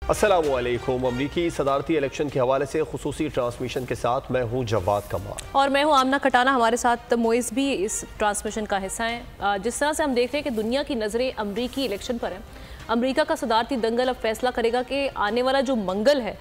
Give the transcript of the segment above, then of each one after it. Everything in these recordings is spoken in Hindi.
अस्सलामुअलैकुम। अमरीकी सदारती इलेक्शन के हवाले से खुसूसी ट्रांसमिशन के साथ मैं हूँ जवाद कमाल और मैं हूँ आमना खटाना। हमारे साथ मोइस भी इस ट्रांसमिशन का हिस्सा हैं। जिस तरह से हम देख रहे हैं कि दुनिया की नज़रें अमरीकी इलेक्शन पर हैं, अमरीका का सदारती दंगल अब फैसला करेगा कि आने वाला जो मंगल है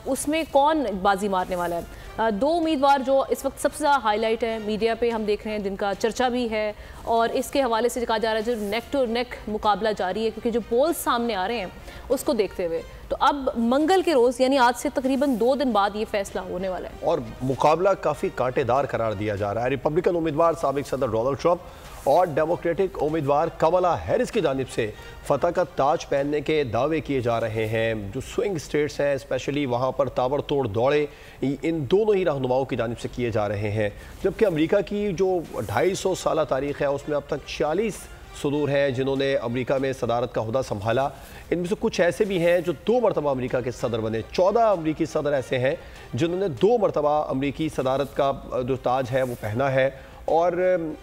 उसमें कौन बाजी मारने वाला है। दो उम्मीदवार जो इस वक्त सबसे ज़्यादा हाईलाइट है मीडिया पे हम देख रहे हैं, जिनका चर्चा भी है और इसके हवाले से कहा जा रहा है जो नेक टू नेक मुकाबला जारी है, क्योंकि जो पोल्स सामने आ रहे हैं उसको देखते हुए तो अब मंगल के रोज़ यानी आज से तकरीबन 2 दिन बाद ये फैसला होने वाला है और मुकाबला काफ़ी कांटेदार करार दिया जा रहा है। रिपब्लिकन उम्मीदवार साबिक सदर डोनाल्ड ट्रंप और डेमोक्रेटिक उम्मीदवार कमला हैरिस की जानिब से फतह का ताज पहनने के दावे किए जा रहे हैं। जो स्विंग स्टेट्स हैं स्पेशली वहाँ पर ताबड़तोड़ दौड़े इन दोनों ही रहनुमाओं की जानिब से किए जा रहे हैं, जबकि अमरीका की जो 250 साल तारीख़ है उसमें अब तक 46 सदूर हैं जिन्होंने अमरीका में सदारत का हुदा संभाला। इनमें से कुछ ऐसे भी हैं जो 2 मरतबा अमरीका के सदर बने। 14 अमरीकी सदर ऐसे हैं जिन्होंने 2 मरतबा अमरीकी सदारत का जो ताज है वो पहना है और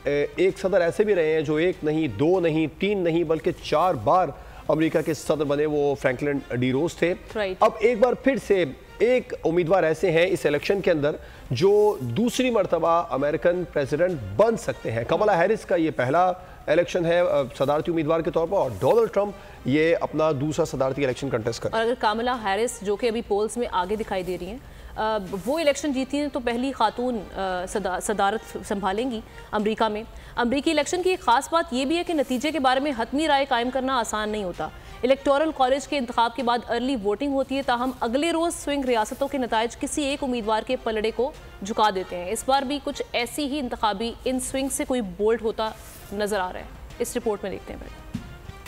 एक सदर ऐसे भी रहे हैं जो 1 नहीं 2 नहीं 3 नहीं बल्कि 4 बार अमरीका के सदर बने, वो फ्रैंकलिन डी रोज थे। अब एक बार फिर से एक उम्मीदवार ऐसे हैं इस इलेक्शन के अंदर जो दूसरी मरतबा अमेरिकन प्रेसिडेंट बन सकते हैं। कमला हैरिस का ये पहला इलेक्शन है सदारती उम्मीदवार के तौर पर और डोनाल्ड ट्रंप ये अपना दूसरा सदारती इलेक्शन कंटेस्ट कर। और अगर कमला हैरिस जो कि अभी पोल्स में आगे दिखाई दे रही हैं वो इलेक्शन जीती हैं तो पहली खातून सदारत संभालेंगी अमेरिका में। अमरीकी इलेक्शन की एक ख़ास बात यह भी है कि नतीजे के बारे में हतमी राय कायम करना आसान नहीं होता। इलेक्टोरल कॉलेज के इंतखाब के बाद अर्ली वोटिंग होती है, ताहम अगले रोज़ स्विंग रियासतों के नताइज किसी एक उम्मीदवार के पलड़े को झुका देते हैं। इस बार भी कुछ ऐसी ही इंतखाबी इन स्विंग से कोई बोल्ड होता नजर आ रहा है। इस रिपोर्ट में देखते हैं।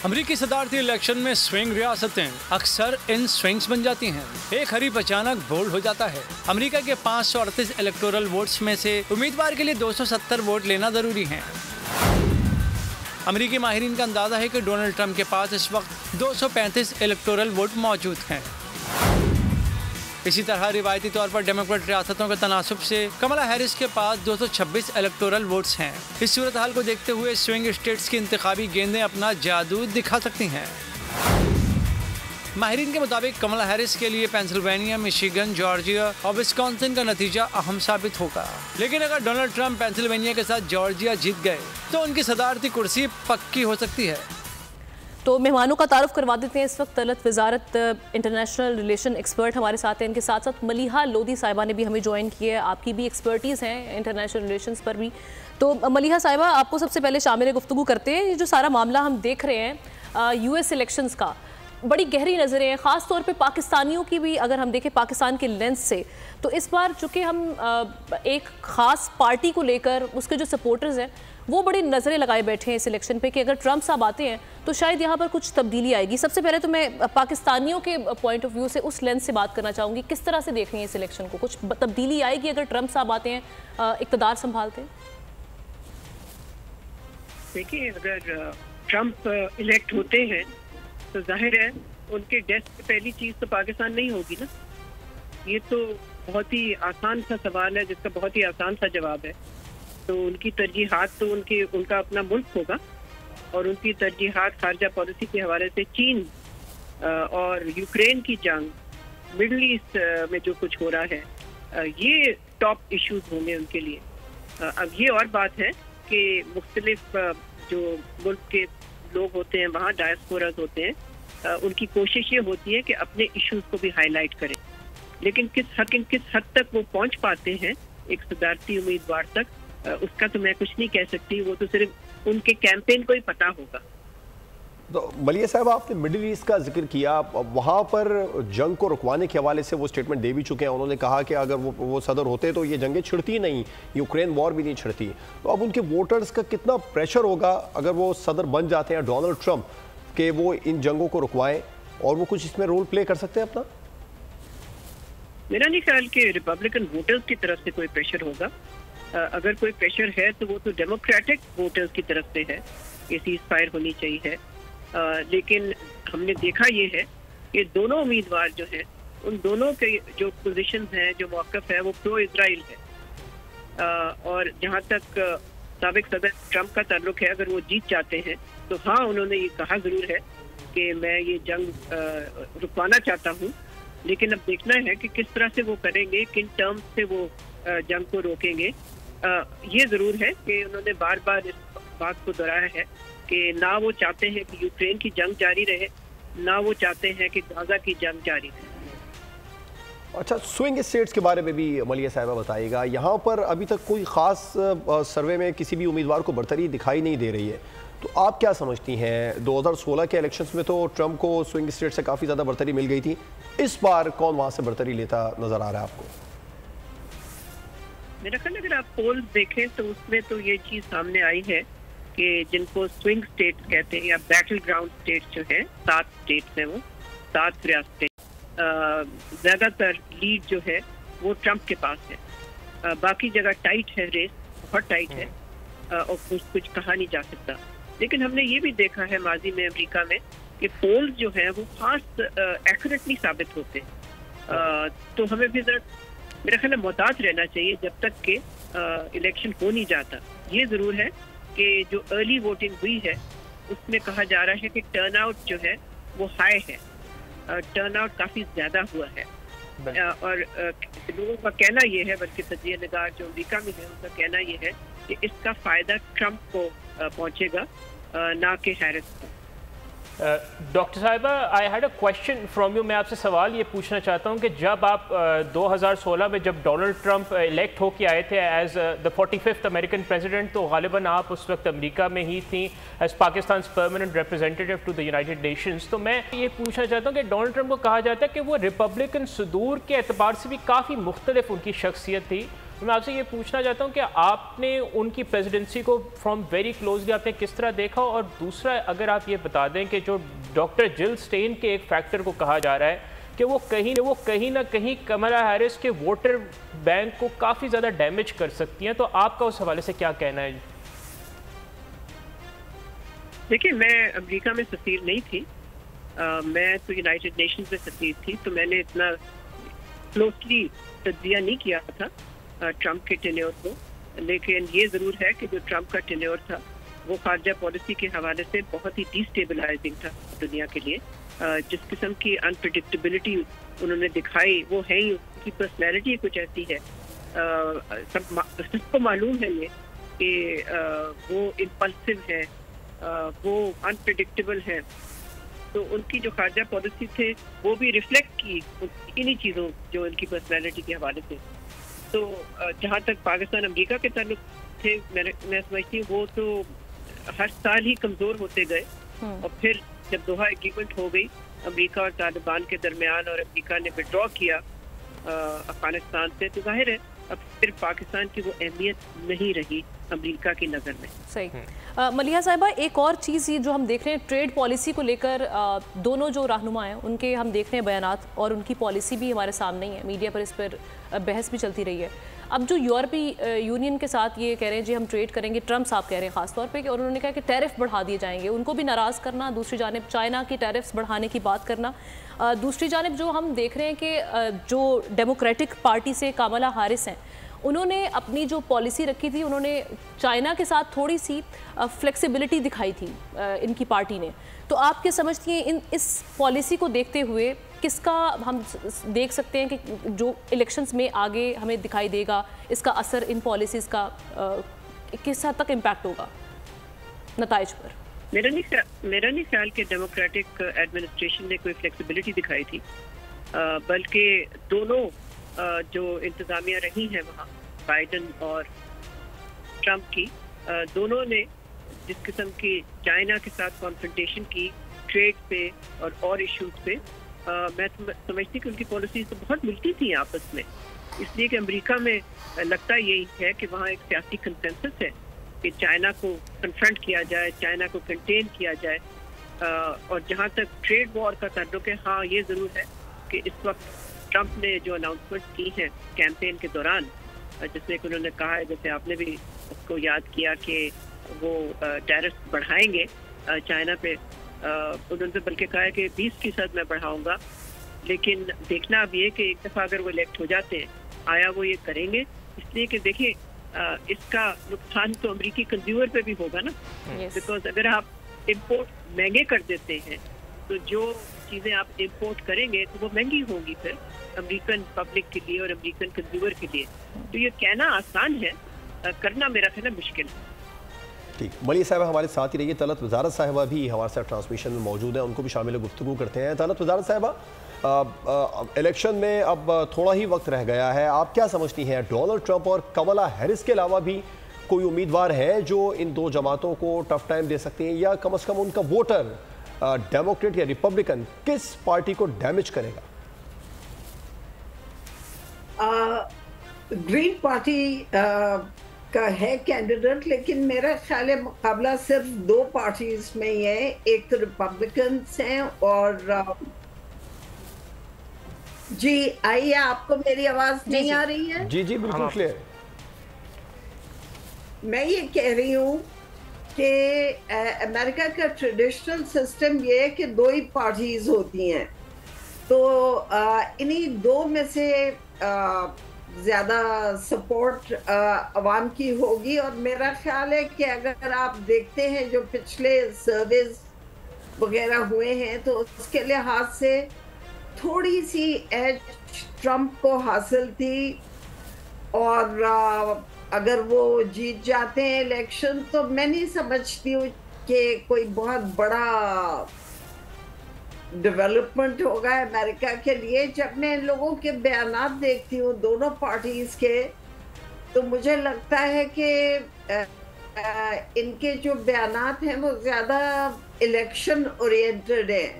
अमरीकी सदारती इलेक्शन में स्विंग रियासतें अक्सर इन स्विंग्स बन जाती हैं। एक हरीफ अचानक बोल्ड हो जाता है। अमरीका के 538 इलेक्टोरल वोट्स में से उम्मीदवार के लिए 270 वोट लेना जरूरी है। अमरीकी माहिरीन का अंदाजा है कि डोनाल्ड ट्रंप के पास इस वक्त 235 इलेक्टोरल वोट मौजूद हैं। इसी तरह रिवायती तौर पर डेमोक्रेट रियासतों के तनासुब से कमला हैरिस के पास 226 इलेक्टोरल वोट्स हैं। इस सूरत हाल को देखते हुए स्विंग स्टेट्स की इंतखाबी गेंदें अपना जादू दिखा सकती हैं। माहिरीन के मुताबिक कमला हैरिस के लिए पेंसिल्वेनिया, मिशिगन, जॉर्जिया और विस्कॉन्सिन का नतीजा अहम साबित होगा। लेकिन अगर डोनाल्ड ट्रंप पेंसिल्वेनिया के साथ जॉर्जिया जीत गए तो उनकी सदारती कुर्सी पक्की हो सकती है। तो मेहमानों का तारुफ करवा देते हैं। इस वक्त तलत वजारत इंटरनेशनल रिलेशन एक्सपर्ट हमारे साथ हैं। इनके साथ साथ मलिहा लोधी साहिबा ने भी हमें ज्वाइन किया है। आपकी भी एक्सपर्टीज़ हैं इंटरनेशनल रिलेशंस पर भी। तो मलिहा साहिबा, आपको सबसे पहले शामिल गुफ्तगू करते हैं। ये जो सारा मामला हम देख रहे हैं US इलेक्शंस का, बड़ी गहरी नज़रें हैं, ख़ास तौर पे पाकिस्तानियों की भी अगर हम देखें पाकिस्तान के लेंस से, तो इस बार चूँकि हम एक ख़ास पार्टी को लेकर उसके जो सपोर्टर्स हैं वो बड़ी नज़रें लगाए बैठे हैं इस इलेक्शन पे कि अगर ट्रंप साहब आते हैं तो शायद यहाँ पर कुछ तब्दीली आएगी। सबसे पहले तो मैं पाकिस्तानियों के पॉइंट ऑफ व्यू से उस लेंस से बात करना चाहूँगी, किस तरह से देख रही हैं इस इलेक्शन को? कुछ तब्दीली आएगी अगर ट्रंप साहब आते हैं, इक़्तिदार संभालते हैं? देखिए, अगर ट्रंप इलेक्ट होते हैं तो जाहिर है उनके डेस्क पे पहली चीज़ तो पाकिस्तान नहीं होगी ना। ये तो बहुत ही आसान सा सवाल है जिसका बहुत ही आसान सा जवाब है। तो उनकी तरजीहात तो उनका अपना मुल्क होगा और उनकी तरजीहात खारजा पॉलिसी के हवाले से चीन और यूक्रेन की जंग, मिडल ईस्ट में जो कुछ हो रहा है, ये टॉप इश्यूज होंगे उनके लिए। अब ये और बात है कि मुख्तलिफ जो मुल्क के लोग होते हैं वहाँ डायस्पोराज होते हैं, उनकी कोशिश ये होती है कि अपने इश्यूज को भी हाईलाइट करें, लेकिन किस हद तक वो पहुँच पाते हैं एक सदारती उम्मीदवार तक, उसका तो मैं कुछ नहीं कह सकती। वो तो सिर्फ उनके कैंपेन को ही पता होगा। तो मलिया साहब, आपने मिडिल ईस्ट का जिक्र किया, वहाँ पर जंग को रुकवाने के हवाले से वो स्टेटमेंट दे भी चुके हैं। उन्होंने कहा कि अगर वो सदर होते तो ये जंगें छिड़ती नहीं, यूक्रेन वॉर भी नहीं छिड़ती। तो अब उनके वोटर्स का कितना प्रेशर होगा अगर वो सदर बन जाते हैं डोनाल्ड ट्रंप कि वो इन जंगों को रुकवाएं, और वो कुछ इसमें रोल प्ले कर सकते हैं अपना? मेरा नहीं ख्याल कि रिपब्लिकन वोटर्स की तरफ से कोई प्रेशर होगा। अगर कोई प्रेशर है तो वो तो डेमोक्रेटिक वोटर्स की तरफ से है कि सीज फायर होनी चाहिए। लेकिन हमने देखा ये है कि दोनों उम्मीदवार जो हैं, उन दोनों के जो पोजीशंस हैं, जो मौक़िफ़ है, वो प्रो इजराइल है। और जहाँ तक साबिक सदर ट्रंप का ताल्लुक है, अगर वो जीत जाते हैं तो हाँ, उन्होंने ये कहा ज़रूर है कि मैं ये जंग रुकवाना चाहता हूँ, लेकिन अब देखना है कि किस तरह से वो करेंगे, किन टर्म्स से वो जंग को रोकेंगे। ये ज़रूर है कि उन्होंने बार बार इस बात को दोहराया है कि ना वो चाहते हैं कि यूक्रेन की जंग जारी रहे, ना वो चाहते हैं कि गाजा की जंग जारी रहे। अच्छा, स्विंग स्टेट्स के बारे में भी मलिया साहिबा बताइएगा। यहाँ पर अभी तक कोई ख़ास सर्वे में किसी भी उम्मीदवार को बढ़तरी दिखाई नहीं दे रही है, तो आप क्या समझती हैं? 2016 के इलेक्शंस में तो ट्रंप को स्विंग स्टेट से काफ़ी ज़्यादा बढ़तरी मिल गई थी, इस बार कौन वहाँ से बढ़तरी लेता नज़र आ रहा है आपको? मेरा ख्याल अगर आप पोल्स देखें तो उसमें तो ये चीज़ सामने आई है कि जिनको स्विंग स्टेट्स कहते हैं या बैटल ग्राउंड स्टेट्स जो है, 7 स्टेट्स हैं, वो 7 रियासतें, ज़्यादातर लीड जो है वो ट्रंप के पास है। बाकी जगह टाइट है, रेस बहुत टाइट है और कुछ कहा नहीं जा सकता। लेकिन हमने ये भी देखा है माजी में अमेरिका में कि पोल्स जो है वो खास एक्यूरेट नहीं साबित होते। तो हमें भी जरा मेरा ख्याल मोहतात रहना चाहिए जब तक कि इलेक्शन हो नहीं जाता। ये ज़रूर है कि जो अर्ली वोटिंग हुई है उसमें कहा जा रहा है कि टर्नआउट जो है वो हाई है, टर्नआउट काफ़ी ज़्यादा हुआ है। और लोगों का कहना ये है, बल्कि तजिया निगार जो अमेरिका में है उनका कहना ये है कि इसका फ़ायदा ट्रंप को पहुंचेगा, ना कि हैरिस को। डॉक्टर साहिबा, I had a question from you. मैं आपसे सवाल ये पूछना चाहता हूँ कि जब आप 2016 में जब डोनाल्ड ट्रंप इलेक्ट होके आए थे as the 45th American president, तो गालिबन आप उस वक्त अमेरिका में ही थी as Pakistan permanent representative to the United Nations. तो मैं ये पूछना चाहता हूँ कि डोनाल्ड ट्रंप को कहा जाता है कि वो रिपब्लिकन सुदूर के एतबार से भी काफ़ी मुख्तलिफ उनकी शख्सियत थी। मैं आपसे ये पूछना चाहता हूँ कि आपने उनकी प्रेसिडेंसी को फ्रॉम वेरी क्लोजली आपने किस तरह देखा, और दूसरा अगर आप ये बता दें कि जो डॉक्टर जिल स्टेन के एक फैक्टर को कहा जा रहा है कि वो कहीं ना कहीं कमला हैरिस के वोटर बैंक को काफ़ी ज़्यादा डैमेज कर सकती हैं, तो आपका उस हवाले से क्या कहना है? देखिए, मैं अमेरिका में सफीर नहीं थी, मैं तो यूनाइटेड नेशंस में सफीर थी, तो मैंने इतना क्लोजली तज्जिया नहीं किया था ट्रंप के टेन्योर को। लेकिन ये ज़रूर है कि जो ट्रंप का टेन्योर था वो खारजा पॉलिसी के हवाले से बहुत ही डिस्टेबलाइजिंग था दुनिया के लिए। जिस किस्म की अनप्रिडिक्टेबिलिटी उन्होंने दिखाई वो है ही, उनकी पर्सनैलिटी कुछ ऐसी है। सबको मालूम है ये कि वो इम्पल्सिव है, वो अनप्रिडिक्टेबल है। तो उनकी जो खारजा पॉलिसी थे वो भी रिफ्लेक्ट की इन्हीं चीज़ों जो उनकी पर्सनैलिटी के हवाले से। तो जहाँ तक पाकिस्तान अमेरिका के ताल्लुक थे, मैं समझती हूँ वो तो हर साल ही कमज़ोर होते गए। और फिर जब दोहा एग्रीमेंट हो गई अमेरिका और तालिबान के दरमियान और अमेरिका ने विड्रॉ किया अफगानिस्तान से, तो जाहिर है अब फिर पाकिस्तान की वो अहमियत नहीं रही अमेरिका की नज़र में। सही। मलिहा साहिबा, एक और चीज़ ये जो हम देख रहे हैं ट्रेड पॉलिसी को लेकर, दोनों जो रहनुमा हैं उनके हम देख रहे हैं बयानात, और उनकी पॉलिसी भी हमारे सामने ही है, मीडिया पर इस पर बहस भी चलती रही है। अब जो यूरोपीय यूनियन के साथ ये कह रहे हैं जी हम ट्रेड करेंगे, ट्रंप साहब कह रहे हैं ख़ास तौर पे, और उन्होंने कहा कि टैरिफ बढ़ा दिए जाएंगे, उनको भी नाराज़ करना, दूसरी जानिब चाइना की टैरिफ्स बढ़ाने की बात करना। दूसरी जानिब जो हम देख रहे हैं कि जो डेमोक्रेटिक पार्टी से कमला हैरिस हैं, उन्होंने अपनी जो पॉलिसी रखी थी, उन्होंने चाइना के साथ थोड़ी सी फ्लेक्सिबिलिटी दिखाई थी इनकी पार्टी ने। तो आप क्या समझती हैं इस पॉलिसी को देखते हुए किसका हम देख सकते हैं कि जो इलेक्शंस में आगे हमें दिखाई देगा, इसका असर इन पॉलिसीज़ का किस हद तक इम्पैक्ट होगा नताइज पर? मेरा नहीं ख्याल कि डेमोक्रेटिक एडमिनिस्ट्रेशन ने कोई फ्लेक्सिबिलिटी दिखाई थी, बल्कि दोनों जो इंतजामिया रही हैं वहाँ बाइडन और ट्रंप की, दोनों ने जिस किस्म की चाइना के साथ कॉन्फ्रंटेशन की ट्रेड पे और इश्यूज पे, मैं समझती कि उनकी पॉलिसी तो बहुत मिलती थी आपस में। इसलिए कि अमेरिका में लगता यही है कि वहाँ एक सियासी कंसेंसस है कि चाइना को कन्फ्रंट किया जाए, चाइना को कंटेन किया जाए। और जहाँ तक ट्रेड वॉर का ताल्लुक है, हाँ ये ज़रूर है कि इस वक्त ट्रंप ने जो अनाउंसमेंट की हैं कैंपेन के दौरान, जिसमें कि उन्होंने कहा है, जैसे आपने भी उसको याद किया कि वो टैरिफ बढ़ाएंगे चाइना पे, उन्होंने बल्कि कहा है कि 20% मैं बढ़ाऊंगा। लेकिन देखना अब ये कि एक दफ़ा अगर वो इलेक्ट हो जाते हैं, आया वो ये करेंगे? इसलिए कि देखिए इसका नुकसान तो अमेरिकी कंज्यूमर पे भी होगा ना, बिकॉज अगर आप इम्पोर्ट महंगे कर देते हैं तो जो चीज़ें आप इम्पोर्ट करेंगे तो वो महंगी होंगी फिर अमेरिकन पब्लिक के लिए और अमेरिकन कंज्यूमर के लिए। तो ये कहना आसान है, करना मेरा ख्याल मुश्किल है। ठीक, मलिया साहिबा हमारे साथ ही रहिए। तलत वजारत साहिबा भी हमारे साथ ट्रांसमिशन में मौजूद है, उनको भी शामिल गुफ्तगू करते हैं। तलत वजारत साहिबा, इलेक्शन में अब थोड़ा ही वक्त रह गया है, आप क्या समझती हैं डोनाल्ड ट्रंप और कमला हैरिस के अलावा भी कोई उम्मीदवार है जो इन दो जमातों को टफ टाइम दे सकते हैं, या कम से कम उनका वोटर डेमोक्रेट या रिपब्लिकन किस पार्टी को डैमेज करेगा? ग्रीन पार्टी का है कैंडिडेट, लेकिन मेरा ख्याल है मुकाबला सिर्फ दो पार्टीज में ही है, एक तो रिपब्लिकन्स हैं और जी आइए, आपको मेरी आवाज नहीं आ रही है? जी जी बिल्कुल क्लियर। मैं ये कह रही हूँ कि अमेरिका का ट्रेडिशनल सिस्टम ये है कि दो ही पार्टीज होती हैं, तो इन्हीं दो में से ज़्यादा सपोर्ट अवाम की होगी। और मेरा ख्याल है कि अगर आप देखते हैं जो पिछले सर्वेस वगैरह हुए हैं तो उसके लिहाज से थोड़ी सी एज ट्रंप को हासिल थी, और अगर वो जीत जाते हैं इलेक्शन तो मैं नहीं समझती हूँ कि कोई बहुत बड़ा डेवलपमेंट होगा अमेरिका के लिए। जब मैं इन लोगों के बयानात देखती हूँ दोनों पार्टीज के, तो मुझे लगता है कि इनके जो बयानात हैं वो ज़्यादा इलेक्शन ओरिएंटेड हैं।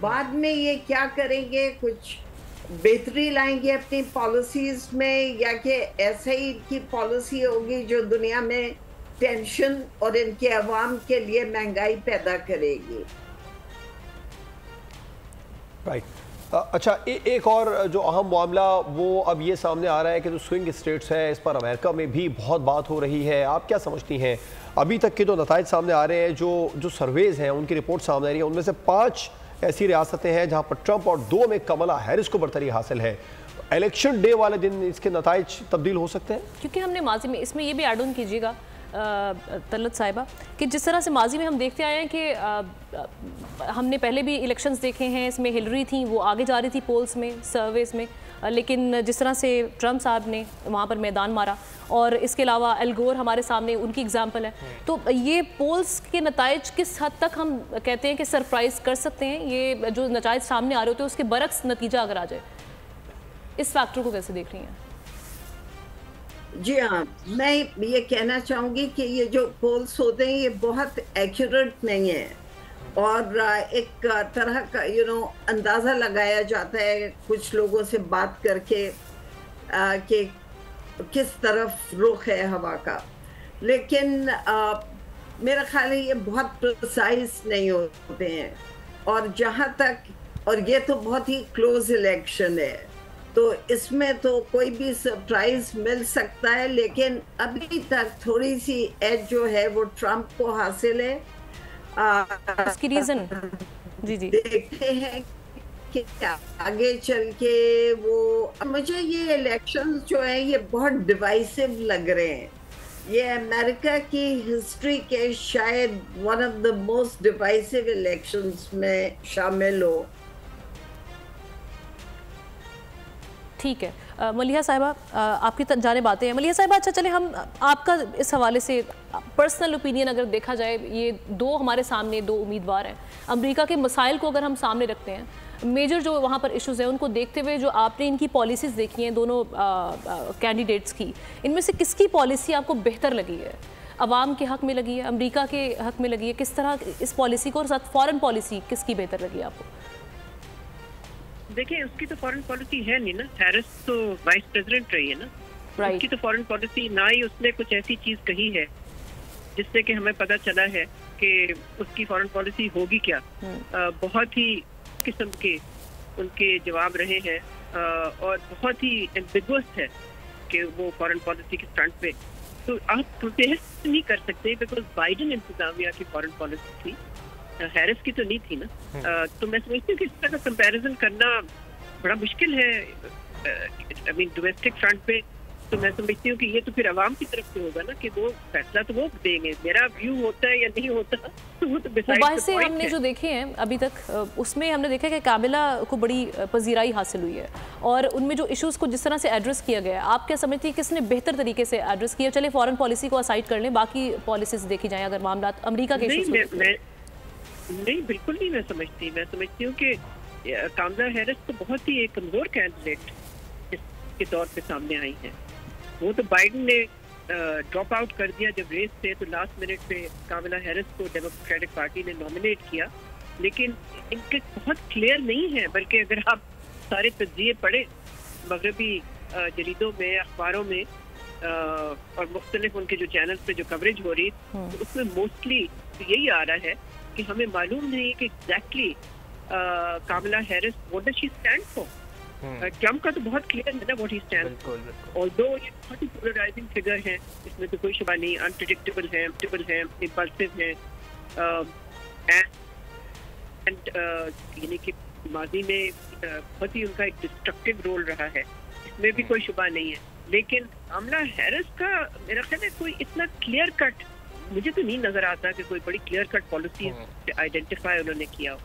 बाद में ये क्या करेंगे, कुछ बेहतरी लाएंगे अपनी पॉलिसीज में, या कि ऐसे ही इनकी पॉलिसी होगी जो दुनिया में टेंशन और इनके अवाम के लिए महंगाई पैदा करेगी। राइट। अच्छा, एक और जो अहम मामला वो अब ये सामने आ रहा है कि जो स्विंग स्टेट्स हैं, इस पर अमेरिका में भी बहुत बात हो रही है। आप क्या समझती हैं, अभी तक के जो नताइज सामने आ रहे हैं, जो सर्वेज हैं उनकी रिपोर्ट सामने आ रही है, उनमें से 5 ऐसी रियासतें हैं जहां पर ट्रंप और 2 में कमला हैरिस को बढ़तरी हासिल है। इलेक्शन डे वाले दिन इसके नताइज तब्दील हो सकते हैं, क्योंकि हमने माजी में, इसमें ये भी ऐड ऑन कीजिएगा तलत साहिबा, कि जिस तरह से माजी में हम देखते आए हैं कि हमने पहले भी इलेक्शंस देखे हैं, इसमें हिलरी थी, वो आगे जा रही थी पोल्स में, सर्वेस में, लेकिन जिस तरह से ट्रंप साहब ने वहाँ पर मैदान मारा, और इसके अलावा एल गोर हमारे सामने उनकी एग्जाम्पल है। तो ये पोल्स के नताइज किस हद तक हम कहते हैं कि सरप्राइज कर सकते हैं, ये जो नताइज सामने आ रहे होते हैं उसके बरक्स नतीजा अगर आ जाए, इस फैक्टर को कैसे देख रही हैं? जी हाँ, मैं ये कहना चाहूँगी कि ये जो पोल्स होते हैं ये बहुत एक्यूरेट नहीं है, और एक तरह का अंदाज़ा लगाया जाता है कुछ लोगों से बात करके कि किस तरफ रुख है हवा का, लेकिन मेरा ख्याल है ये बहुत प्रिसाइज नहीं होते हैं। और जहाँ तक, और ये तो बहुत ही क्लोज इलेक्शन है, तो इसमें तो कोई भी सरप्राइज मिल सकता है, लेकिन अभी तक थोड़ी सी एज जो है वो ट्रंप को हासिल है। इसकी रीजन जी देखते हैं कि आगे चल के वो, मुझे ये इलेक्शंस जो है ये बहुत डिवाइसिव लग रहे हैं। ये अमेरिका की हिस्ट्री के शायद one of the most divisive elections में शामिल हो। ठीक है मलिहा साहिबा, आपकी जाने बातें हैं। मलिहा साहिबा, अच्छा चले हम आपका इस हवाले से पर्सनल ओपिनियन अगर देखा जाए, ये दो हमारे सामने 2 उम्मीदवार हैं, अमेरिका के मसाइल को अगर हम सामने रखते हैं, मेजर जो वहाँ पर इश्यूज़ हैं उनको देखते हुए, जो आपने इनकी पॉलिसीज़ देखी हैं दोनों कैंडिडेट्स की, इनमें से किसकी पॉलिसी आपको बेहतर लगी है? अवाम के हक़ में लगी है, अमेरिका के हक़ में लगी है? किस तरह इस पॉलिसी को, और साथ फॉरेन पॉलिसी किसकी बेहतर लगी आपको? देखिए, उसकी तो फॉरेन पॉलिसी है नहीं ना, हैरिस तो वाइस प्रेसिडेंट रही है ना, उसकी तो फॉरेन पॉलिसी ना ही उसने कुछ ऐसी चीज कही है जिससे कि हमें पता चला है कि उसकी फॉरेन पॉलिसी होगी क्या। बहुत ही किस्म के उनके जवाब रहे हैं और बहुत ही एम्बिगुअस है कि वो फॉरेन पॉलिसी के फ्रंट पे, तो आप कंपेयर नहीं कर सकते, बिकॉज बाइडेन इंतजामिया की फॉरेन पॉलिसी थी, हैरिस की तो नहीं थी ना। तो मैं समझती हूँ कि इस तरह का कंपैरिजन करना बड़ा मुश्किल है। आई मीन डोमेस्टिक फ्रंट पे तो मैं समझती हूँ कि ये तो फिर आवाम की तरफ से होगा ना कि वो फैसला तो वो देंगे। मेरा व्यू होता है या नहीं होता तो वो तो मोबाइल से हमने जो देखे हैं अभी तक, उसमें हमने देखा कि कामिला को बड़ी पजीराई हासिल हुई है और उनमें जो इश्यूज को जिस तरह से एड्रेस किया गया है, आप क्या समझती हैं किसने बेहतर तरीके से एड्रेस किया? चलिए फॉरेन पॉलिसी को असाइड कर लें, बाकी पॉलिसीज देखी जाए अगर मामला अमेरिका के इश्यूज। नहीं, बिल्कुल नहीं मैं समझती हूँ कि कामला हैरिस तो बहुत ही एक कमजोर कैंडिडेट के तौर पे सामने आई है। वो तो बाइडेन ने ड्रॉप आउट कर दिया जब रेस से, तो लास्ट मिनट पे कामला हैरिस को डेमोक्रेटिक पार्टी ने नॉमिनेट किया, लेकिन इनके बहुत क्लियर नहीं है। बल्कि अगर आप सारे तज्जिए पढ़े मगरबी जरीदों में, अखबारों में और मुख्तलिफ उनके जो चैनल पे जो कवरेज हो रही है, तो उसमें मोस्टली तो यही आ रहा है कि हमें मालूम नहीं कि exactly Kamla Harris what does she stand for. Trump का तो बहुत क्लियर है ना what he stand for, although ये बहुत ही पोलराइजिंग फिगर है, इसमें तो कोई शुबा नहीं, अनप्रेडिक्टेबल है, इंपल्सिव है, एंड यानी कि माजी में बहुत ही उनका एक डिस्ट्रक्टिव रोल रहा है, इसमें भी कोई शुबा नहीं है। लेकिन कामला हैरिस का मेरा ख्याल है कोई इतना क्लियर कट मुझे तो नहीं नजर आता कि कोई बड़ी क्लियर कट पॉलिसी आइडेंटिफाई उन्होंने किया हो।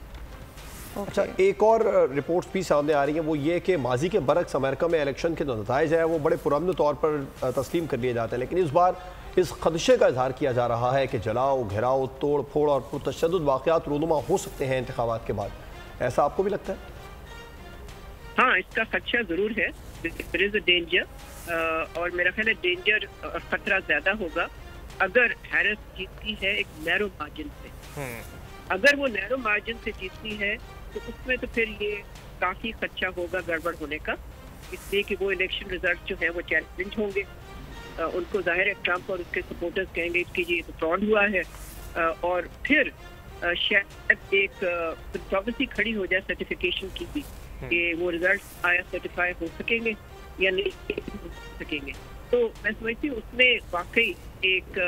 अच्छा, एक और रिपोर्ट्स भी सामने आ रही हैं, वो ये कि माजी के बरक्स अमेरिका में इलेक्शन के जो नताइज है वो बड़े पुरअमन तौर पर तस्लीम कर लिए जाते हैं, लेकिन इस बार इस खदशे का इजहार किया जा रहा है कि जलाओ, घेराव, तोड़ फोड़ और पुरतशद्दुद वाक़यात रूनुमा हो सकते हैं इंतखाबात के बाद। ऐसा आपको भी लगता है? हाँ, इसका खदशा जरूर है, देयर इज अ डेंजर, और मेरा ख्याल है डेंजर और खतरा ज्यादा होगा अगर हैरिस जीतती है एक नैरो मार्जिन से। अगर वो नैरो मार्जिन से जीतती है तो उसमें तो फिर ये काफी खदशा होगा गड़बड़ होने का, इसलिए कि वो इलेक्शन रिजल्ट जो है वो चैलेंज होंगे। उनको जाहिर है ट्रम्प और उसके सपोर्टर्स कहेंगे कि ये तो फ्रॉड हुआ है, और फिर शायद एक कंट्रोवर्सी खड़ी हो जाए सर्टिफिकेशन की भी कि वो रिजल्ट आया सर्टिफाई हो सकेंगे या नहीं हो सकेंगे। तो मैं समझती हूँ उसमें वाकई एक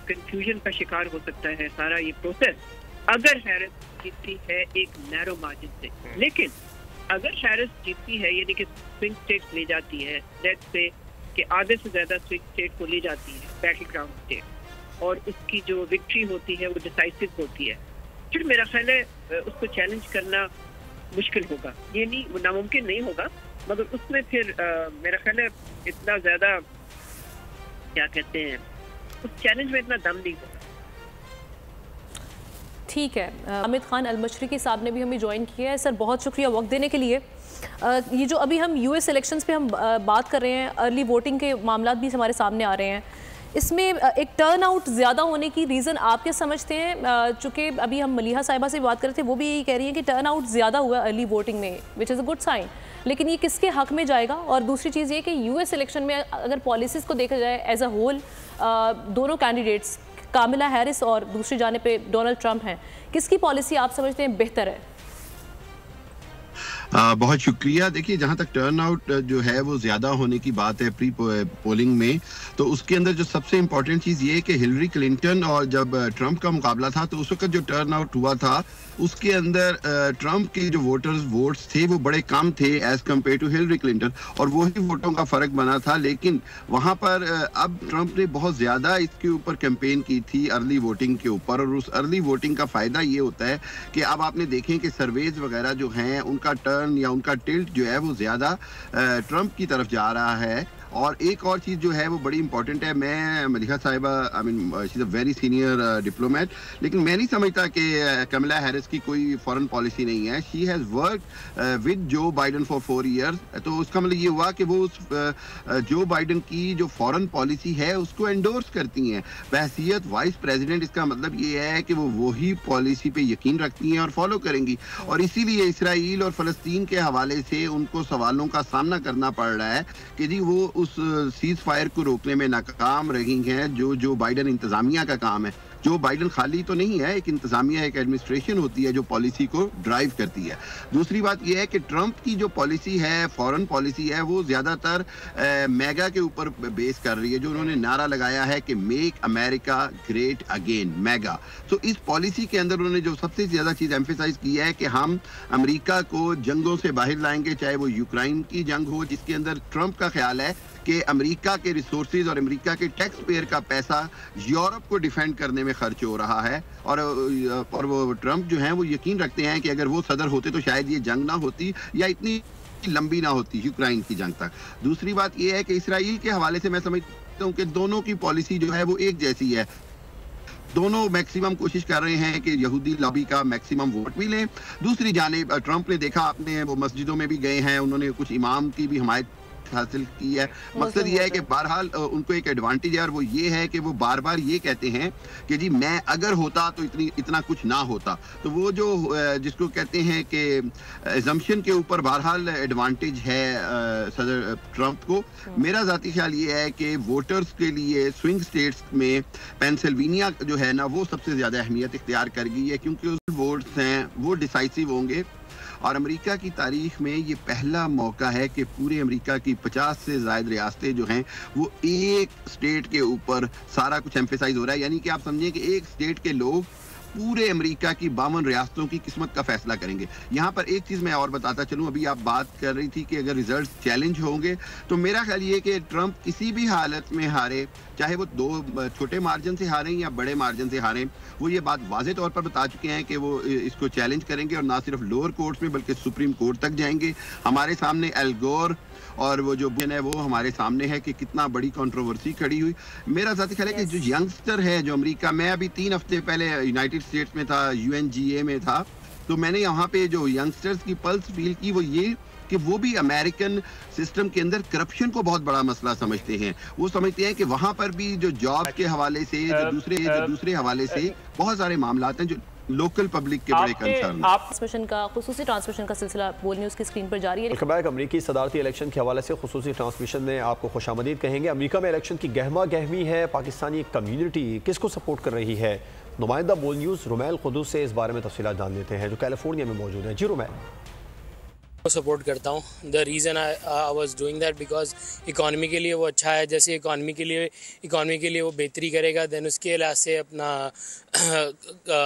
कंफ्यूजन का शिकार हो सकता है सारा ये प्रोसेस अगर हैरिस जीतती है एक नैरो मार्जिन से। लेकिन अगर हैरिस जीतती है यानी कि स्विंग स्टेट ले जाती है, लेट्स से कि आधे से ज्यादा स्विंग स्टेट को ले जाती है, बैटल ग्राउंड स्टेट, और उसकी जो विक्ट्री होती है वो डिसाइसिव होती है, फिर मेरा ख्याल है उसको चैलेंज करना मुश्किल होगा। ये नहीं, वो नामुमकिन नहीं होगा, मगर उसमें फिर मेरा ख्याल है इतना ज्यादा क्या कहते हैं उस चैलेंज में इतना दम नहीं होगा। ठीक है, हामिद खान अल-मशरिकी साहब ने भी हमें ज्वाइन किया है। सर बहुत शुक्रिया वक्त देने के लिए। ये जो अभी हम यूएस इलेक्शंस पे हम बात कर रहे हैं, अर्ली वोटिंग के मामला भी हमारे सामने आ रहे हैं, इसमें एक टर्न आउट ज़्यादा होने की रीज़न आप क्या समझते हैं? चूँकि अभी हम मलिहा साहिबा से बात कर रहे थे, वो भी यही कह रही हैं कि टर्न आउट ज़्यादा हुआ अर्ली वोटिंग में, which is a good sign, लेकिन ये किसके हक में जाएगा? और दूसरी चीज़ ये कि यूएस इलेक्शन में अगर पॉलिसीज़ को देखा जाए एज अ होल, दोनों कैंडिडेट्स कामिला हैरिस और दूसरी जाने पे डोनाल्ड ट्रंप हैं, किसकी पॉलिसी आप समझते हैं बेहतर है? बहुत शुक्रिया। देखिए, जहाँ तक टर्न आउट जो है वो ज़्यादा होने की बात है प्री पोलिंग में, तो उसके अंदर जो सबसे इम्पोर्टेंट चीज़ ये है कि हिलरी क्लिंटन और जब ट्रंप का मुकाबला था तो उस वक्त जो टर्न आउट हुआ था उसके अंदर ट्रंप के जो वोट्स थे वो बड़े कम थे as compare to Hillary Clinton, और वही वोटों का फ़र्क बना था। लेकिन वहाँ पर अब ट्रंप ने बहुत ज़्यादा इसके ऊपर कैंपेन की थी अर्ली वोटिंग के ऊपर, और उस अर्ली वोटिंग का फ़ायदा ये होता है कि अब आपने देखें कि सर्वेज वगैरह जो हैं उनका टर्न या उनका टिल्ट जो है वो ज़्यादा ट्रंप की तरफ जा रहा है। और एक और चीज़ जो है वो बड़ी इंपॉर्टेंट है, मैं मलिहा साहिबा I mean she is a very senior diplomat, लेकिन मैं नहीं समझता कि कमला हैरिस की कोई फॉरेन पॉलिसी नहीं है। शी हैज़ वर्क विद जो बाइडन फॉर 4 years, तो उसका मतलब ये हुआ कि वो उस जो बाइडन की जो फॉरेन पॉलिसी है उसको एंडोर्स करती हैं बहैसियत वाइस प्रेसिडेंट। इसका मतलब ये है कि वो वही पॉलिसी पे यकीन रखती हैं और फॉलो करेंगी, और इसीलिए इसराइल और फ़लस्तीन के हवाले से उनको सवालों का सामना करना पड़ रहा है कि जी वो उस सीज फायर को रोकने में नाकाम रही हैं जो बाइडन इंतजामिया का काम है। जो बाइडन खाली तो नहीं है, एक इंतजामिया, एक एडमिनिस्ट्रेशन होती है जो पॉलिसी को ड्राइव करती है। दूसरी बात यह है कि ट्रंप की जो पॉलिसी है, फॉरेन पॉलिसी है, वो ज़्यादातर मेगा के ऊपर बेस कर रही है। जो उन्होंने नारा लगाया है कि make America great again, mega. तो इस पॉलिसी के अंदर उन्होंने जो सबसे ज़्यादा चीज़ एम्फेसाइज की है कि हम अमेरिका को जंगों से बाहर लाएंगे, चाहे वो यूक्रेन की जंग हो, जिसके अंदर ट्रंप का ख्याल है कि अमेरिका के रिसोर्सेज और अमेरिका के टैक्स पेयर का पैसा यूरोप को डिफेंड करने में खर्च हो रहा है। और वो ट्रंप जो हैं वो यकीन रखते हैं कि अगर वो सदर होते तो शायद ये जंग ना होती या इतनी लंबी ना होती यूक्रेन की जंग तक। दूसरी बात ये है कि इसराइल के हवाले से मैं समझता हूँ कि दोनों की पॉलिसी जो है वो एक जैसी है। दोनों मैक्सिमम कोशिश कर रहे हैं कि यहूदी लॉबी का मैक्सिमम वोट मिले। दूसरी जानिब ट्रंप ने देखा, आपने वो मस्जिदों में भी गए हैं, उन्होंने कुछ इमाम की भी हमायत हासिल की है। मकसद ये है कि बहरहाल उनको एक एडवांटेज है और वो ये है कि वो बार बार ये कहते हैं कि जी मैं अगर होता तो इतना कुछ ना होता। तो वो जो जिसको कहते हैं कि एजम्पशन के ऊपर बहरहाल एडवांटेज है सदर ट्रंप को। मेरा ज़ाती ख्याल ये है कि वोटर्स के लिए स्विंग स्टेट्स में पेंसिल्वेनिया जो है ना वो सबसे ज़्यादा अहमियत इख्तियार कर गई है, क्योंकि उस वोट्स हैं वो डिसाइसिव होंगे। और अमेरिका की तारीख में ये पहला मौका है कि पूरे अमेरिका की 50 से ज़ायद रियासतें जो हैं वो एक स्टेट के ऊपर सारा कुछ एम्फेसाइज हो रहा है। यानी कि आप समझें कि एक स्टेट के लोग पूरे अमेरिका की 52 रियासतों की किस्मत का फैसला करेंगे। यहाँ पर एक चीज़ मैं और बताता चलूँ, अभी आप बात कर रही थी कि अगर रिजल्ट चैलेंज होंगे, तो मेरा ख्याल ये कि ट्रंप किसी भी हालत में हारे, चाहे वो 2 छोटे मार्जिन से हारें या बड़े मार्जिन से हारें, वो ये बात वाज़े तौर पर बता चुके हैं कि वो इसको चैलेंज करेंगे और ना सिर्फ लोअर कोर्ट्स में बल्कि सुप्रीम कोर्ट तक जाएंगे। हमारे सामने एल गोर और वो जो है वो हमारे सामने है कि कितना बड़ी कंट्रोवर्सी खड़ी हुई। मेरा ज़ाती ख्याल है कि जो यंगस्टर है जो अमेरिका, मैं अभी 3 हफ्ते पहले यूनाइटेड स्टेट्स में था, UNGA में था, तो मैंने यहाँ पे जो यंगस्टर्स की पल्स फील की वो ये कि वो भी अमेरिकन सिस्टम के अंदर करप्शन को बहुत बड़ा मसला समझते हैं। वो समझते हैं कि वहाँ पर भी जो जॉब के हवाले से, जो दूसरे हवाले से बहुत सारे मामला हैं जो लोकल पब्लिक के बड़े कंसर्न। ट्रांसमिशन का खुसूसी ट्रांसमिशन का सिलसिला बोल न्यूज़ की स्क्रीन पर जारी है। अमरीकी सदारती इलेक्शन के हवाले से खुसूसी ट्रांसमिशन में आपको खुशामदीद कहेंगे। अमेरिका में इलेक्शन की गहमा गहमी है, पाकिस्तानी कम्युनिटी किसको सपोर्ट कर रही है? नुमाइंदा बोल न्यूज़ रुमैल खुदूस से इस बारे में तफसीलात जान लेते हैं, जो कैलिफोर्निया में मौजूद है। जी रुमैल। सपोर्ट करता हूँ। The reason I was doing that because economy के लिए वो अच्छा है। जैसे इकॉनमी के लिए वो बेहतरी करेगा, देन उसके लिहाज से अपना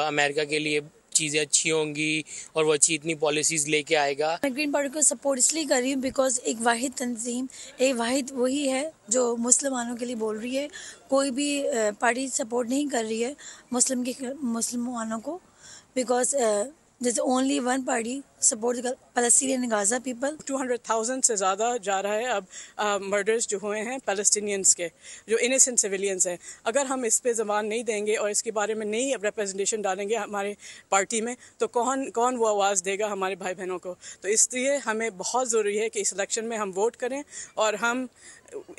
अमेरिका के लिए चीज़ें अच्छी होंगी और वो अच्छी इतनी पॉलिसीज़ लेके आएगा। मैं ग्रीन पार्टी को सपोर्ट इसलिए कर रही हूँ बिकॉज एक वाहिद तंजीम, एक वाहिद वही है जो मुसलमानों के लिए बोल रही है। कोई भी पार्टी सपोर्ट नहीं कर रही है मुसलमानों को, because There's only one party support the Palestinian Gaza people. 200,000 से ज़्यादा जा रहा है अब मर्डर्स जो हुए हैं पैलेस्टीनियंस के, जो इनोसेंट सिविलियंस हैं। अगर हम इस पे ज़बान नहीं देंगे और इसके बारे में नहीं रिप्रेजेंटेशन डालेंगे हमारे पार्टी में, तो कौन वो आवाज़ देगा हमारे भाई बहनों को। तो इसलिए हमें बहुत ज़रूरी है कि इस इलेक्शन में हम वोट करें और हम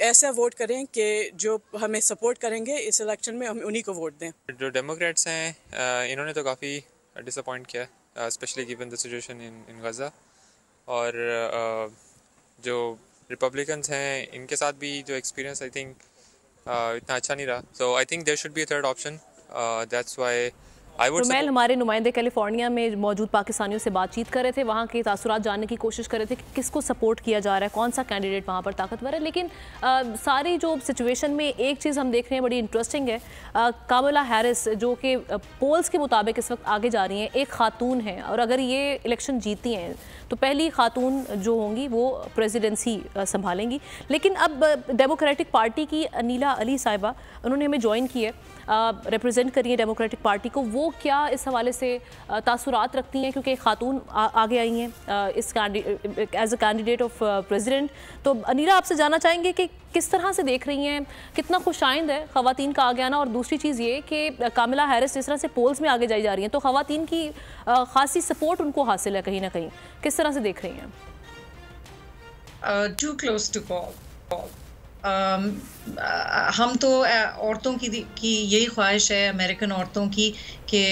ऐसा वोट करें कि जो हमें सपोर्ट करेंगे इस इलेक्शन में, हम उन्हीं को वोट दें। जो डेमोक्रेट्स हैं इन्होंने तो काफ़ी डिसअपॉइंट किया, especially given the situation in Gaza, और जो रिपब्लिकन्स हैं इनके साथ भी जो एक्सपीरियंस आई थिंक इतना अच्छा नहीं रहा। So I think there should be a third option, that's why I would. Rumail, हमारे नुमाइंदे कैलिफोर्निया में मौजूद पाकिस्तानियों से बातचीत कर रहे थे, वहाँ के तासुरात जानने की कोशिश कर रहे थे कि किसको सपोर्ट किया जा रहा है, कौन सा कैंडिडेट वहाँ पर ताकतवर है। लेकिन सारी जो सिचुएशन में एक चीज़ हम देख रहे हैं बड़ी इंटरेस्टिंग है, कामला हैरिस जो कि पोल्स के मुताबिक इस वक्त आगे जा रही हैं, एक खातून हैं और अगर ये इलेक्शन जीती हैं तो पहली खातून जो होंगी वो प्रेसिडेंसी संभालेंगी। लेकिन अब डेमोक्रेटिक पार्टी की अनीला अली साहिबा, उन्होंने हमें ज्वाइन की है, रिप्रेजेंट करी है डेमोक्रेटिक पार्टी को। वो क्या इस हवाले से तासुरात रखती हैं, क्योंकि खातून आगे आई हैं इस as a candidate of president. तो अनीला, आपसे जानना चाहेंगे कि किस तरह से देख रही हैं, कितना खुशाइंद है ख़वातीन का आगे आना, और दूसरी चीज़ ये कि कामिला हैरिस जिस तरह से पोल्स में आगे जाई जा रही हैं तो ख़वातीन की खासी सपोर्ट उनको हासिल है कहीं ना कहीं, किस तरह से देख रही हैं? Too close to call. हम तो औरतों की यही ख्वाहिश है, अमेरिकन औरतों की, कि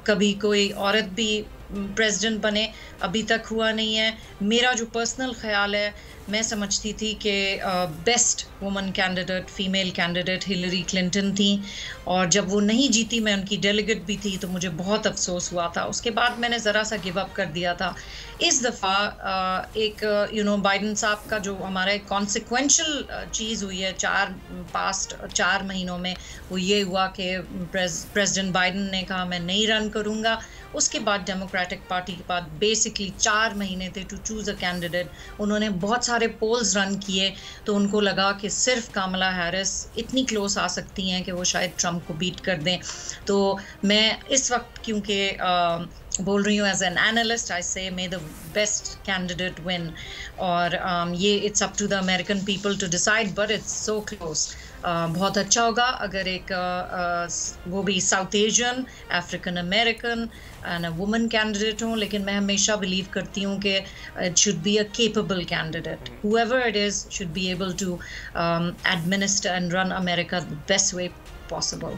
कभी कोई औरत भी प्रेसिडेंट बने, अभी तक हुआ नहीं है। मेरा जो पर्सनल ख्याल है, मैं समझती थी कि best woman candidate, female candidate Hillary Clinton थी, और जब वो नहीं जीती, मैं उनकी डेलीगेट भी थी, तो मुझे बहुत अफसोस हुआ था। उसके बाद मैंने ज़रा सा गिव अप कर दिया था। इस दफ़ा एक बाइडन साहब का जो हमारा एक कॉन्सिक्वेंशल चीज़ हुई है पास्ट 4 महीनों में, वो ये हुआ कि प्रेसिडेंट बाइडन ने कहा मैं नहीं रन करूँगा। उसके बाद डेमोक्रेटिक पार्टी के पास बेसिकली 4 महीने थे टू चूज़ अ कैंडिडेट। उन्होंने बहुत सारे पोल्स रन किए, तो उनको लगा कि सिर्फ कामला हैरिस इतनी क्लोज आ सकती हैं कि वो शायद ट्रंप को बीट कर दें। तो मैं इस वक्त क्योंकि बोल रही हूँ as an analyst, I say may the best candidate win, और ये it's up to the American people to decide, but it's so close. बहुत अच्छा होगा अगर एक वो भी South Asian, African American and a woman candidate हो, लेकिन मैं हमेशा बिलीव करती हूँ कि it should be a capable candidate. However it is should be able to administer and run America the best way possible.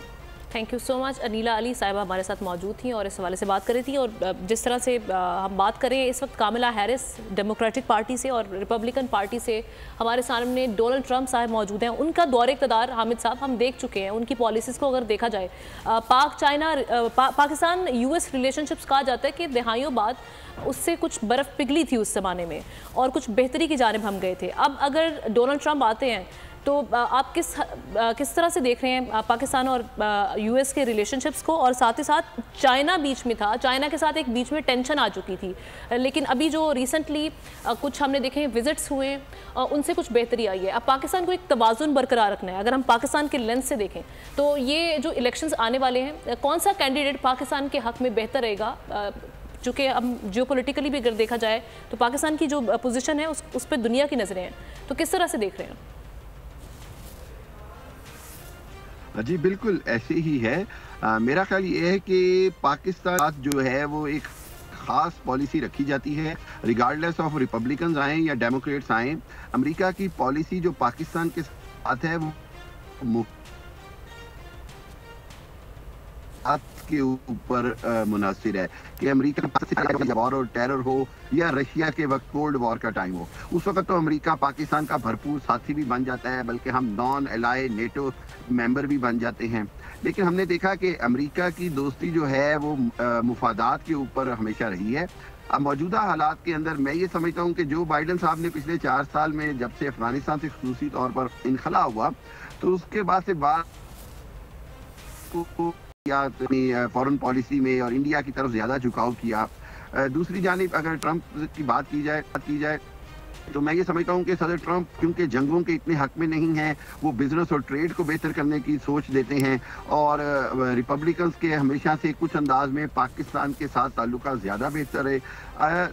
Thank you so much. Anila Ali साहिबा हमारे साथ मौजूद थी और इस हवाले से बात कर रही थी। और जिस तरह से हम बात करें इस वक्त कामला हैरिस डेमोक्रेटिक पार्टी से और रिपब्लिकन पार्टी से, हमारे सामने डोनाल्ड ट्रंप साहब मौजूद हैं। उनका दौरे इक़्तिदार हामिद साहब हम देख चुके हैं। उनकी पॉलिसीज़ को अगर देखा जाए, पाकिस्तान US रिलेशनशिप्स कहा जाता है कि दहाइयों बाद उससे कुछ बर्फ़ पिघली थी उस ज़माने में, और कुछ बेहतरी की जानिब हम गए थे। अब अगर डोनाल्ड ट्रंप आते हैं तो आप किस तरह से देख रहे हैं पाकिस्तान और US के रिलेशनशिप्स को? और साथ ही साथ चाइना बीच में था, चाइना के साथ एक बीच में टेंशन आ चुकी थी, लेकिन अभी जो रिसेंटली कुछ हमने देखे विजिट्स हुए, उनसे कुछ बेहतरी आई है। अब पाकिस्तान को एक तवाज़ुन बरकरार रखना है। अगर हम पाकिस्तान के लेंस से देखें तो ये जो इलेक्शंस आने वाले हैं, कौन सा कैंडिडेट पाकिस्तान के हक़ में बेहतर रहेगा? चूँकि अब जियोपॉलिटिकली भी अगर देखा जाए तो पाकिस्तान की जो पोजीशन है उस पर दुनिया की नज़रें हैं, तो किस तरह से देख रहे हैं? जी बिल्कुल ऐसे ही है। मेरा ख्याल ये है कि पाकिस्तान जो है वो एक खास पॉलिसी रखी जाती है, रिगार्डलेस ऑफ रिपब्लिकन्स आए या डेमोक्रेट्स आए। अमेरिका की पॉलिसी जो पाकिस्तान के साथ है वो के ऊपर मुनासिर है कि अमेरिका वॉर और टेरर हो या रशिया के वक्त कोल्ड वॉर का टाइम हो, उस वक्त तो अमेरिका पाकिस्तान का भरपूर साथी भी बन जाता है, बल्कि हम नॉन एलाय नेटो मेंबर भी बन जाते हैं। लेकिन हमने देखा कि अमेरिका की दोस्ती जो है वो मुफादात के ऊपर हमेशा रही है। अब मौजूदा हालात के अंदर मैं ये समझता हूँ कि जो बाइडन साहब ने पिछले 4 साल में जब से अफगानिस्तान से खुसूसी तौर पर इनखला हुआ, तो उसके बाद से बात या फॉरेन पॉलिसी में और इंडिया की तरफ ज़्यादा झुकाव किया। दूसरी जानिब अगर ट्रंप की बात की जाए तो मैं ये समझता हूँ कि सदर ट्रंप क्योंकि जंगों के इतने हक में नहीं हैं, वो बिजनेस और ट्रेड को बेहतर करने की सोच देते हैं, और रिपब्लिकन्स के हमेशा से कुछ अंदाज में पाकिस्तान के साथ ताल्लुका ज़्यादा बेहतर है।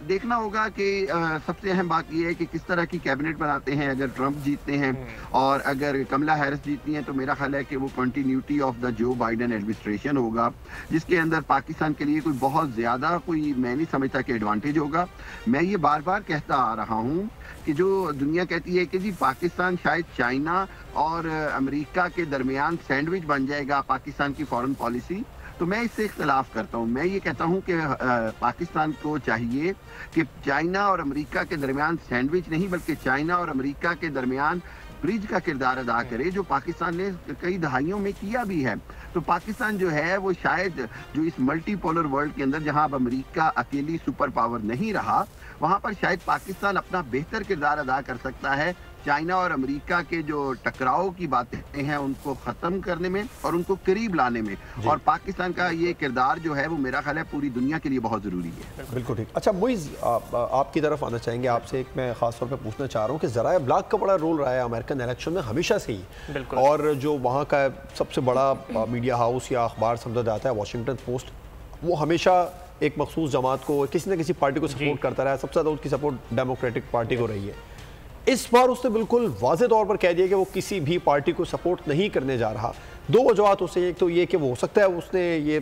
देखना होगा कि सबसे अहम बात यह है कि किस तरह की कैबिनेट बनाते हैं। अगर ट्रंप जीतते हैं और अगर कमला हैरिस जीतती हैं तो मेरा ख्याल है कि वो कंटिन्यूटी ऑफ द जो बाइडन एडमिनिस्ट्रेशन होगा, जिसके अंदर पाकिस्तान के लिए कोई बहुत ज़्यादा कोई मैं नहीं समझता कि एडवांटेज होगा। मैं ये बार बार कहता आ रहा हूँ कि जो दुनिया कहती है कि जी पाकिस्तान शायद चाइना और अमेरिका के दरमियान सैंडविच बन जाएगा पाकिस्तान की फॉरेन पॉलिसी, तो मैं इससे इख्तलाफ करता हूँ। मैं ये कहता हूँ कि पाकिस्तान को चाहिए कि चाइना और अमेरिका के दरमियान सैंडविच नहीं, बल्कि चाइना और अमेरिका के दरमियान ब्रिज का किरदार अदा करे, जो पाकिस्तान ने कई दहाइयों में किया भी है। तो पाकिस्तान जो है वो शायद जो इस मल्टीपोलर वर्ल्ड के अंदर जहां अब अमेरिका अकेली सुपर पावर नहीं रहा, वहां पर शायद पाकिस्तान अपना बेहतर किरदार अदा कर सकता है चाइना और अमेरिका के जो टकराव की बातें हैं उनको ख़त्म करने में और उनको करीब लाने में। और पाकिस्तान का ये किरदार जो है वो मेरा ख्याल है पूरी दुनिया के लिए बहुत ज़रूरी है। बिल्कुल ठीक। अच्छा मुइज़, आपकी तरफ आना चाहेंगे। आपसे एक मैं ख़ास तौर पे पूछना चाह रहा हूँ कि ज़राए इब्लाग का बड़ा रोल रहा है अमेरिकन इलेक्शन में हमेशा से ही, और जो वहाँ का सबसे बड़ा मीडिया हाउस या अखबार समझा जाता है वॉशिंगटन पोस्ट, वो हमेशा एक मखसूस जमात को, किसी न किसी पार्टी को सपोर्ट करता रहा है। सबसे ज़्यादा उसकी सपोर्ट डेमोक्रेटिक पार्टी को रही है। इस बार उसने बिल्कुल वाज़े तौर पर कह दिया कि वो किसी भी पार्टी को सपोर्ट नहीं करने जा रहा। 2 वजूहत उससे, एक तो ये कि वो हो सकता है उसने ये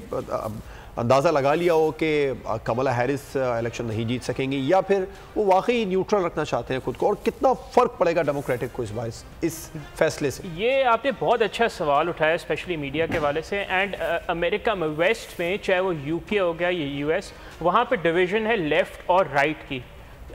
अंदाज़ा लगा लिया हो कि कमला हैरिस इलेक्शन नहीं जीत सकेंगी, या फिर वो वाकई न्यूट्रल रखना चाहते हैं खुद को, और कितना फ़र्क पड़ेगा डेमोक्रेटिक को इस फैसले से? ये आपने बहुत अच्छा सवाल उठाया, स्पेशली मीडिया के हवाले से। एंड अमेरिका में वेस्ट में, चाहे वो यूके हो गया या यूएस, वहाँ पे डिवीज़न है लेफ़्ट और राइट की।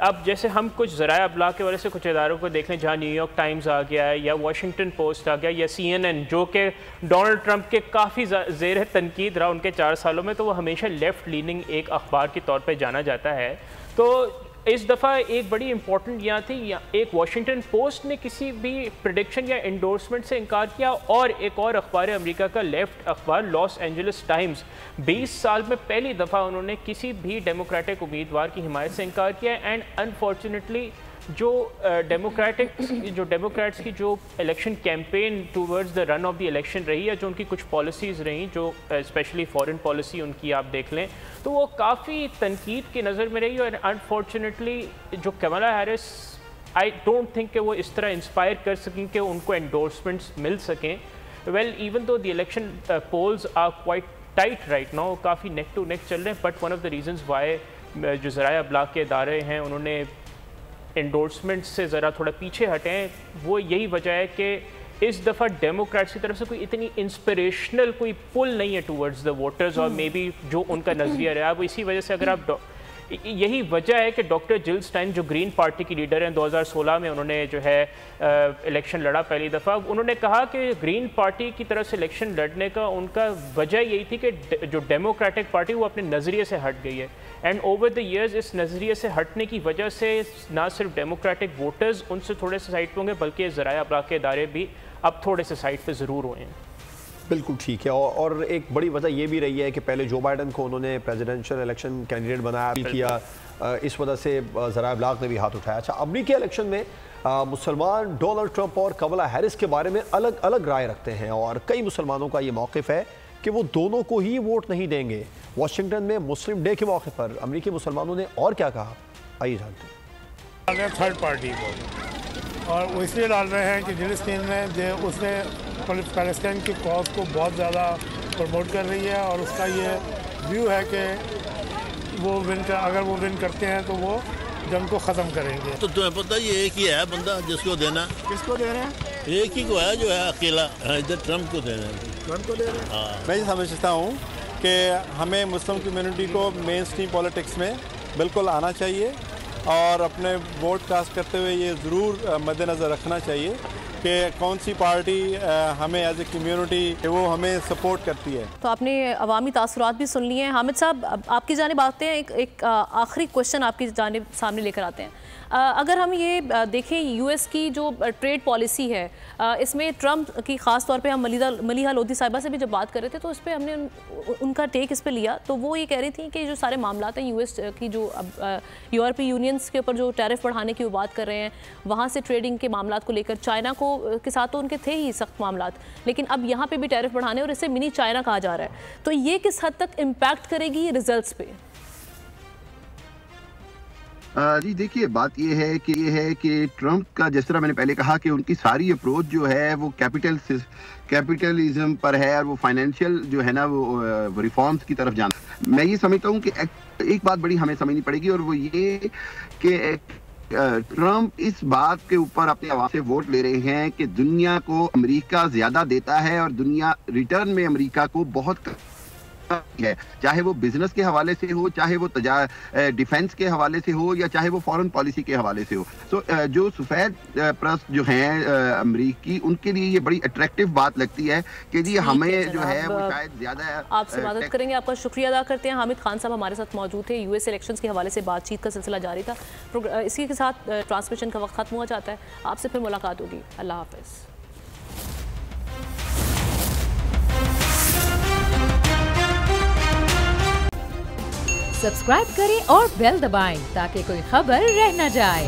अब जैसे हम कुछ ज़राया अबलाग के वजह से कुछ इदारों को देख लें, जहाँ न्यूयॉर्क टाइम्स आ गया है या वाशिंगटन पोस्ट आ गया या CNN, जो कि डोनाल्ड ट्रंप के काफ़ी ज़ेर तनकीद रहा उनके 4 सालों में, तो वो हमेशा लेफ़्ट लीनिंग एक अखबार के तौर पे जाना जाता है। तो इस दफ़ा एक बड़ी इंपॉर्टेंट यहाँ थी, एक वाशिंगटन पोस्ट ने किसी भी प्रेडिक्शन या इंडोर्समेंट से इनकार किया, और एक और अखबार अमेरिका का लेफ्ट अखबार लॉस एंजलिस टाइम्स 20 साल में पहली दफ़ा उन्होंने किसी भी डेमोक्रेटिक उम्मीदवार की हिमायत से इनकार किया। एंड अनफॉर्चुनेटली जो डेमोक्रेट्स की जो election campaign towards the run of the election रही है, जो उनकी कुछ पॉलिसीज़ रही, जो स्पेशली फॉरेन पॉलिसी उनकी आप देख लें, तो वो काफ़ी तनकीद की नज़र में रही। और अनफॉर्चुनेटली जो कमला हैरिस, आई डोंट थिंक कि वो इस तरह इंस्पायर कर सकें कि उनको एंडोर्समेंट्स मिल सकें। Well, even though the election polls are quite tight right now, काफ़ी नेक टू नेक चल रहे हैं, but one of the reasons why जो ज़राया अबलाग के इदारे हैं उन्होंने एंडोर्समेंट से ज़रा थोड़ा पीछे हटे हैं, वो यही वजह है कि इस दफ़ा डेमोक्रेट्स की तरफ से कोई इतनी इंस्पिरेशनल कोई पुल नहीं है टूवर्ड्स द वोटर्स, और मे बी जो उनका नज़रिया रहा है वो इसी वजह से, अगर आप यही वजह है कि डॉक्टर जिल स्टाइन जो ग्रीन पार्टी की लीडर हैं, 2016 में उन्होंने जो है इलेक्शन लड़ा पहली दफ़ा, उन्होंने कहा कि ग्रीन पार्टी की तरफ से इलेक्शन लड़ने का उनका वजह यही थी कि जो डेमोक्रेटिक पार्टी वो अपने नज़रिए से हट गई है। एंड ओवर द ईयर्स इस नज़रिए से हटने की वजह से ना सिर्फ डेमोक्रेटिक वोटर्स उनसे थोड़े से साइड पे होंगे, बल्कि ज़राया अबलाग के इदारे भी अब थोड़े से साइड पे ज़रूर हुए हैं। बिल्कुल ठीक है। और एक बड़ी वजह ये भी रही है कि पहले जो बाइडन को उन्होंने प्रेसिडेंशियल इलेक्शन कैंडिडेट बनाया किया, इस वजह से ज़राया अबलाग ने भी हाथ उठाया। अच्छा, अमरीकी इलेक्शन में मुसलमान डोनाल्ड ट्रंप और कमला हैरिस के बारे में अलग अलग राय रखते हैं, और कई मुसलमानों का ये मौक़िफ़ है कि वो दोनों को ही वोट नहीं देंगे। वाशिंगटन में मुस्लिम डे के मौके पर अमरीकी मुसलमानों ने और क्या कहा, आइए जानते हैं। थर्ड पार्टी को, और वो इसलिए डाल रहे हैं कि जिलिस्तीन ने उसने पैलेस्टाइन की कॉज को बहुत ज़्यादा प्रमोट कर रही है, और उसका ये व्यू है कि वो अगर वो विन करते हैं तो वो जंग को ख़त्म करेंगे। तो तुम्हें पता ये एक ही है बंदा जिसको देना। किसको दे रहे हैं? एक ही को है जो है अकेला, इधर ट्रंप को दे रहे हैं। ट्रंप को दे रहे हैं। हाँ। मैं ये समझता हूँ कि हमें मुस्लिम कम्युनिटी को मेन स्ट्रीम पॉलिटिक्स में बिल्कुल आना चाहिए, और अपने वोट कास्ट करते हुए ये ज़रूर मद्देनज़र रखना चाहिए कि कौन सी पार्टी हमें एज ए कम्युनिटी वो हमें सपोर्ट करती है। तो आपने अवामी तासुरात भी सुन लिए हैं। हामिद साहब, आपकी जानिब आते हैं, एक आखिरी क्वेश्चन आपकी जानिब सामने लेकर आते हैं। अगर हम ये देखें यूएस की जो ट्रेड पॉलिसी है, इसमें ट्रंप की ख़ास तौर पे हम मलिहा लोधी साहिबा से भी जब बात कर रहे थे तो इस पर हमने उनका टेक इस पे लिया, तो वो ये कह रही थी कि जो सारे मामलात हैं यूएस की, जो यूरोपीय यूनियंस के ऊपर जो टैरिफ बढ़ाने की वो बात कर रहे हैं, वहाँ से ट्रेडिंग के मामलात को लेकर चाइना को के साथ तो उनके थे ही सख्त मामलात, लेकिन अब यहाँ पर भी टैरिफ बढ़ाने, और इसे मिनी चाइना कहा जा रहा है, तो ये किस हद तक इम्पैक्ट करेगी रिजल्ट्स पे? जी देखिए, बात ये है कि ट्रंप का, जिस तरह मैंने पहले कहा कि उनकी सारी अप्रोच जो है वो कैपिटलिज्म पर है, और वो फाइनेंशियल जो है ना वो रिफॉर्म्स की तरफ जाना। मैं ये समझता हूँ कि एक बात बड़ी हमें समझनी पड़ेगी, और वो ये कि ट्रंप इस बात के ऊपर अपने आवाम से वोट ले रहे हैं कि दुनिया को अमेरिका ज्यादा देता है, और दुनिया रिटर्न में अमेरिका को बहुत है, चाहे वो बिजनेस के हवाले से हो, चाहे वो डिफेंस के हवाले से हो, या चाहे वो फॉरेन पॉलिसी के हवाले से हो। तो जो सफेद प्रस्त जो हैं अमेरिकी, उनके लिए ये बड़ी अट्रैक्टिव बात लगती है कि जी हमें जो है वो शायद ज्यादा आपसे मदद करेंगे। आपका शुक्रिया अदा करते हैं। हामिद खान साहब हमारे साथ मौजूद थे। यूएस इलेक्शंस के हवाले से बातचीत का सिलसिला जारी था। इसी के साथ ट्रांसमिशन का वक्त खत्म हो जाता है। आपसे फिर मुलाकात होगी। अल्लाह हाफिज़। सब्सक्राइब करें और बेल दबाएं ताकि कोई खबर रह न जाए।